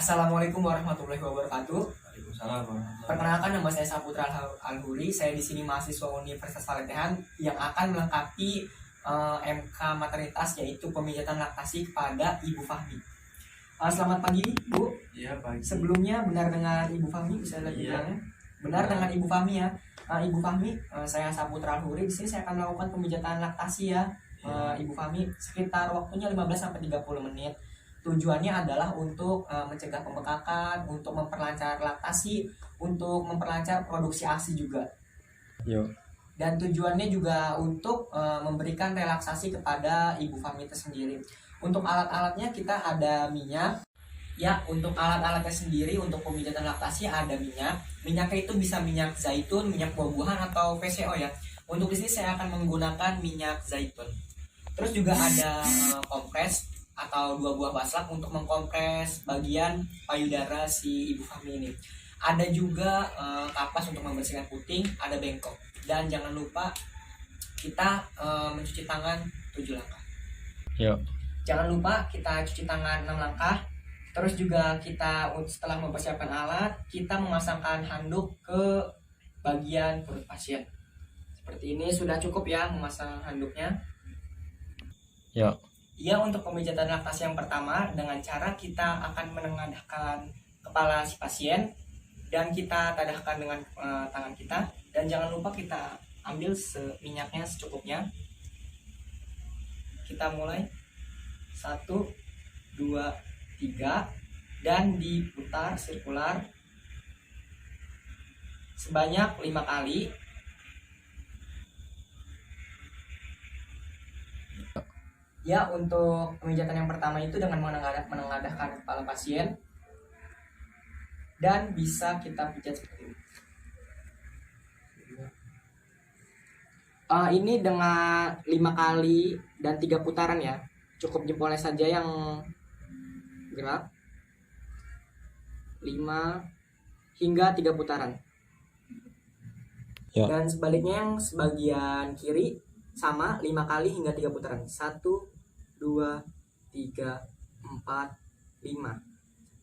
Assalamualaikum warahmatullahi wabarakatuh. Waalaikumsalam warahmatullahi Perkenalkan, nama saya Saputra Al-Huri. Saya di sini mahasiswa Universitas Valetehan yang akan melengkapi MK maternitas, yaitu pemijatan laktasi kepada Ibu Fahmi. Selamat pagi, Bu. Iya, pagi. Sebelumnya benar dengan Ibu Fahmi, bisa lebih bilangnya? Benar dengan Ibu Fahmi ya. Ibu Fahmi, saya Saputra Al-Huri. Di sini saya akan melakukan pemijatan laktasi ya. Ibu Fahmi, sekitar waktunya 15-30 menit. Tujuannya adalah untuk mencegah pembekakan, untuk memperlancar laktasi, untuk memperlancar produksi ASI juga. Yo. Dan tujuannya juga untuk memberikan relaksasi kepada Ibu Fahmi itu sendiri. Untuk alat-alatnya kita ada minyak. Ya, untuk alat-alatnya sendiri untuk pemijatan laktasi ada minyak. Minyaknya itu bisa minyak zaitun, minyak buah-buahan atau VCO ya. Untuk di sini saya akan menggunakan minyak zaitun. Terus juga ada kompres atau 2 buah baslak untuk mengkompres bagian payudara si Ibu Fahmi ini. Ada juga kapas untuk membersihkan puting, ada bengkok. Dan jangan lupa kita mencuci tangan 7 langkah. Yo. Jangan lupa kita cuci tangan 6 langkah. Terus juga kita setelah mempersiapkan alat, kita memasangkan handuk ke bagian perut pasien. Seperti ini sudah cukup ya memasang handuknya. Yo. Ya, untuk pemijatan laktasi yang pertama dengan cara kita akan menengadahkan kepala si pasien dan kita tadahkan dengan tangan kita, dan jangan lupa kita ambil minyaknya secukupnya. Kita mulai 1, 2, 3 dan diputar sirkular sebanyak 5 kali. Ya, untuk pemijatan yang pertama itu dengan menengadahkan kepala pasien dan bisa kita pijat seperti ini. Ini dengan 5 kali dan 3 putaran ya. Cukup jempolnya saja yang gerak. 5 hingga 3 putaran. Ya. Dan sebaliknya yang sebagian kiri sama 5 kali hingga 3 putaran. 1, 2, 3, 4, 5.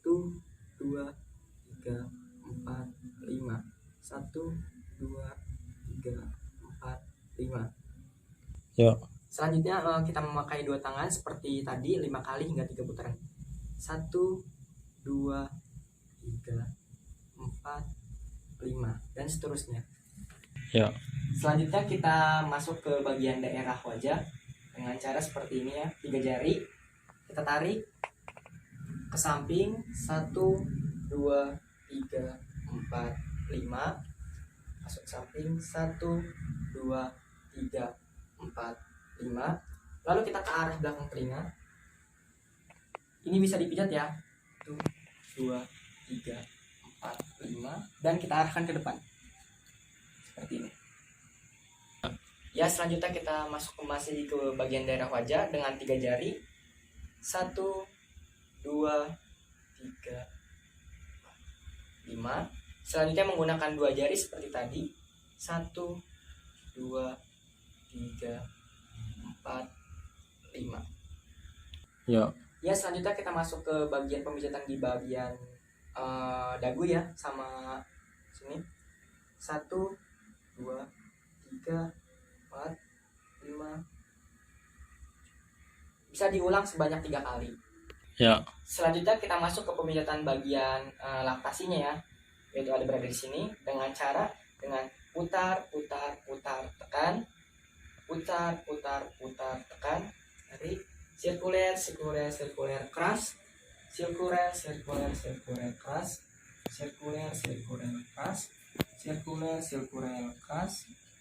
1, 2, 3, 4, 5. 1, 2, 3, 4, 5. Yo. Selanjutnya kita memakai 2 tangan seperti tadi 5 kali hingga 3 putaran. 1, 2, 3, 4, 5 dan seterusnya. Yo. Selanjutnya kita masuk ke bagian daerah wajah dengan cara seperti ini ya. 3 jari kita tarik ke samping. 1, 2, 3, 4, 5. Masuk ke samping. 1, 2, 3, 4, 5. Lalu kita ke arah belakang telinga. Ini bisa dipijat ya. 1, 2, 3, 4, 5 dan kita arahkan ke depan. Seperti ini. Ya, selanjutnya kita masih ke bagian daerah wajah dengan 3 jari. 1, 2, 3, 5. Selanjutnya menggunakan 2 jari seperti tadi. 1, 2, 3, 4, 5. Yo. Ya, selanjutnya kita masuk ke bagian pemijatan di bagian dagu ya, sama sini. 1, 2, 3, 4, 5. Bisa diulang sebanyak 3 kali. Ya. Selanjutnya kita masuk ke pemijatan bagian laktasinya ya, yaitu ada berada di sini dengan cara putar tekan, putar tekan, tarik, sirkuler keras, sirkuler keras, sirkuler keras,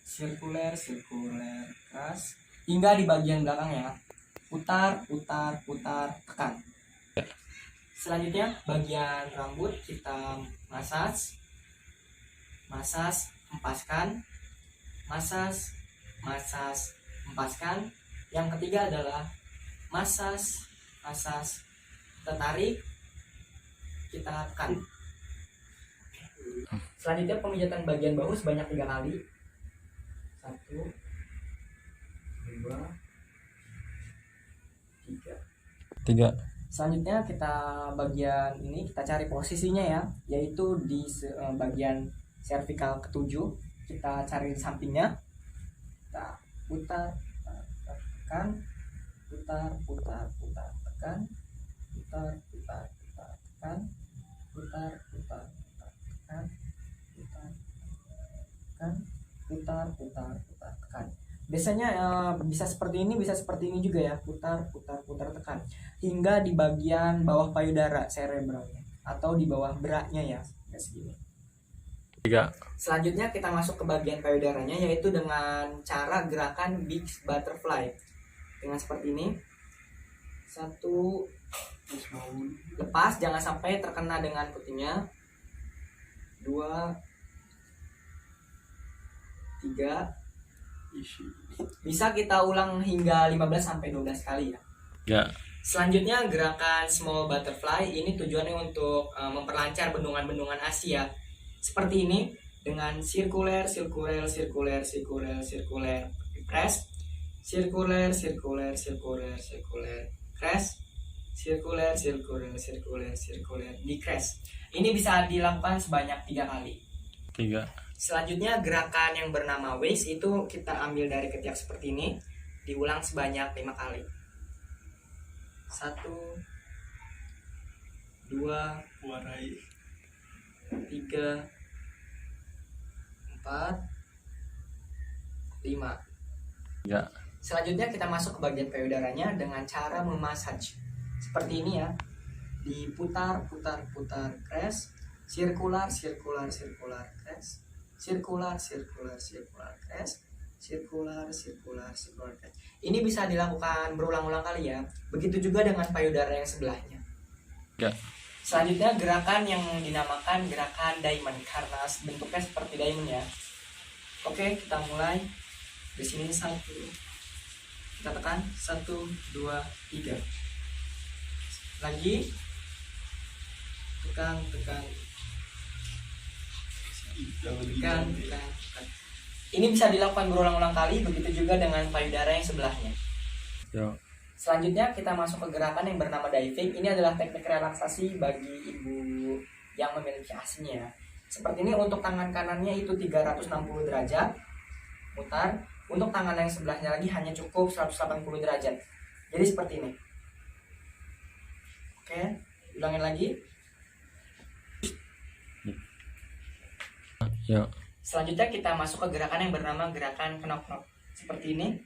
sirkuler keras hingga di bagian belakang ya. Putar tekan. Selanjutnya bagian rambut kita masas, empaskan, empaskan. Yang ketiga adalah masas, kita tarik, kita tekan. Selanjutnya pemijatan bagian bahu sebanyak 3 kali. 1, 2, 3. 3. Selanjutnya kita bagian ini kita cari posisinya ya, yaitu di bagian cervical ketujuh. Kita cari di sampingnya, kita putar, tekan, putar, tekan, putar, tekan, putar, tekan, putar, tekan. Biasanya bisa seperti ini, bisa seperti ini juga ya, putar, tekan, hingga di bagian bawah payudara cerebralnya atau di bawah beraknya ya, kayak segini. 3. Selanjutnya kita masuk ke bagian payudaranya, yaitu dengan cara gerakan big butterfly dengan seperti ini. 1, lepas, jangan sampai terkena dengan putihnya. 2, 3. Bisa kita ulang hingga 15-12 kali ya. Ya. Selanjutnya gerakan small butterfly, ini tujuannya untuk memperlancar bendungan-bendungan Asia. Seperti ini, dengan circular press, circular press, circular decrease. Ini bisa dilakukan sebanyak 3 kali. 3. Selanjutnya gerakan yang bernama waist, itu kita ambil dari ketiak seperti ini, diulang sebanyak 5 kali. 1, 2, 3, 4, 5. Ya. Selanjutnya kita masuk ke bagian payudaranya dengan cara memasaj seperti ini ya, diputar, press, circular press, circular press, circular press. Ini bisa dilakukan berulang-ulang kali ya. Begitu juga dengan payudara yang sebelahnya. Ya. Selanjutnya gerakan yang dinamakan gerakan diamond karena bentuknya seperti diamond ya. Oke, kita mulai. Di sini 1. Kita tekan 1, 2, 3. Lagi. Tekan. Ini bisa dilakukan berulang-ulang kali, begitu juga dengan payudara yang sebelahnya. Ya. Selanjutnya kita masuk ke gerakan yang bernama diving. Ini adalah teknik relaksasi bagi ibu yang memiliki asinya. Seperti ini, untuk tangan kanannya itu 360 derajat mutar. Untuk tangan yang sebelahnya lagi hanya cukup 180 derajat. Jadi seperti ini. Oke, ulangin lagi. Ya. Selanjutnya kita masuk ke gerakan yang bernama gerakan knock-knock. Seperti ini.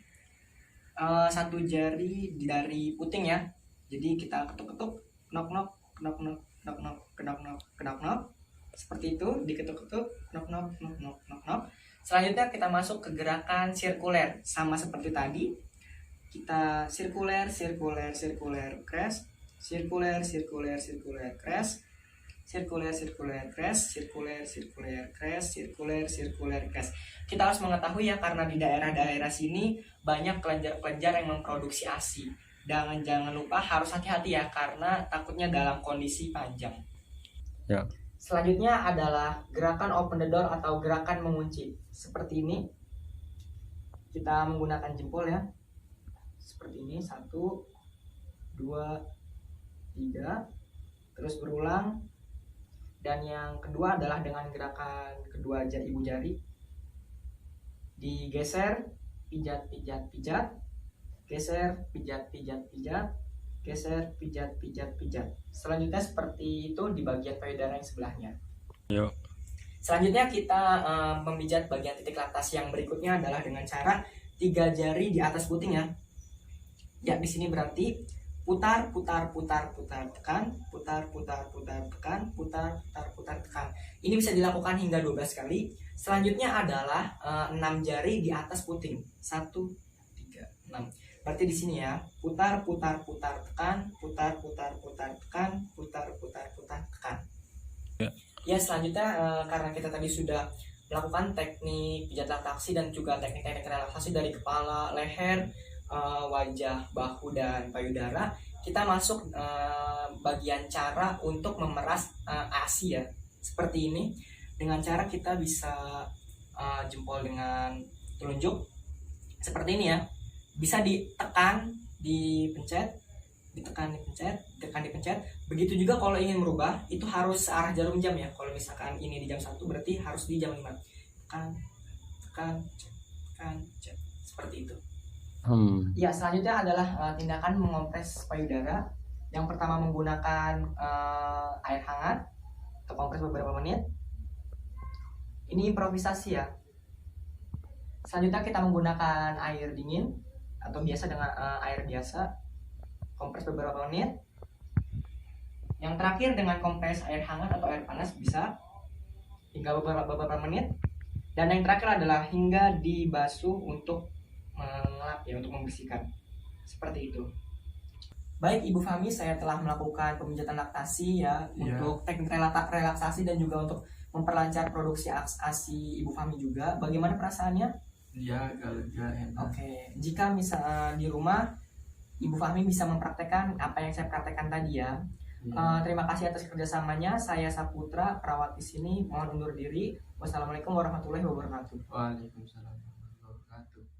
1 jari dari puting ya. Jadi kita ketuk-ketuk, knock-knock. Seperti itu, diketuk-ketuk, knock-knock. Selanjutnya kita masuk ke gerakan sirkuler, sama seperti tadi. Kita sirkuler press, sirkuler press, circular press. Kita harus mengetahui ya, karena di daerah-daerah sini banyak kelenjar-kelenjar yang memproduksi ASI. Dan jangan lupa harus hati-hati ya, karena takutnya dalam kondisi panjang. Ya. Selanjutnya adalah gerakan open the door atau gerakan mengunci. Seperti ini. Kita menggunakan jempol ya. Seperti ini, 1, 2, 3. Terus berulang. Dan yang kedua adalah dengan gerakan kedua ibu jari, digeser, pijat, geser, pijat, geser, pijat. Selanjutnya seperti itu di bagian payudara yang sebelahnya. Yo. Selanjutnya kita memijat bagian titik latas yang berikutnya adalah dengan cara 3 jari di atas puting ya. Ya, di sini berarti putar, tekan, putar, tekan. Ini bisa dilakukan hingga 12 kali. Selanjutnya adalah 6 jari di atas puting. 1, 3, 6. Berarti di sini ya, putar, tekan, putar, tekan, putar, tekan. Ya, selanjutnya karena kita tadi sudah melakukan teknik pijat laktasi dan juga teknik-teknik relaksasi dari kepala, leher, wajah, bahu, dan payudara, kita masuk bagian cara untuk memeras ASI ya. Seperti ini, dengan cara kita bisa jempol dengan telunjuk seperti ini ya, bisa ditekan, dipencet, ditekan, dipencet. Begitu juga kalau ingin merubah, itu harus searah jarum jam ya. Kalau misalkan ini di jam 1 berarti harus di jam 5. Tekan, cet. Seperti itu. Ya, selanjutnya adalah tindakan mengompres payudara. Yang pertama menggunakan air hangat atau kompres beberapa menit. Ini improvisasi ya. Selanjutnya kita menggunakan air dingin atau biasa dengan air biasa, kompres beberapa menit. Yang terakhir dengan kompres air hangat atau air panas bisa hingga beberapa menit. Dan yang terakhir adalah hingga dibasuh untuk mengelap ya, untuk membersihkan. Seperti itu. Baik Ibu Fahmi, saya telah melakukan pemijatan laktasi ya, untuk teknik relaksasi dan juga untuk memperlancar produksi ASI Ibu Fahmi juga. Bagaimana perasaannya? Iya, agak lega, enak. Oke, jika misalnya di rumah Ibu Fahmi bisa mempraktekkan apa yang saya praktekkan tadi ya. Terima kasih atas kerjasamanya. Saya Saputra, perawat di sini. Mohon undur diri. Wassalamualaikum warahmatullahi wabarakatuh. Waalaikumsalam warahmatullahi wabarakatuh.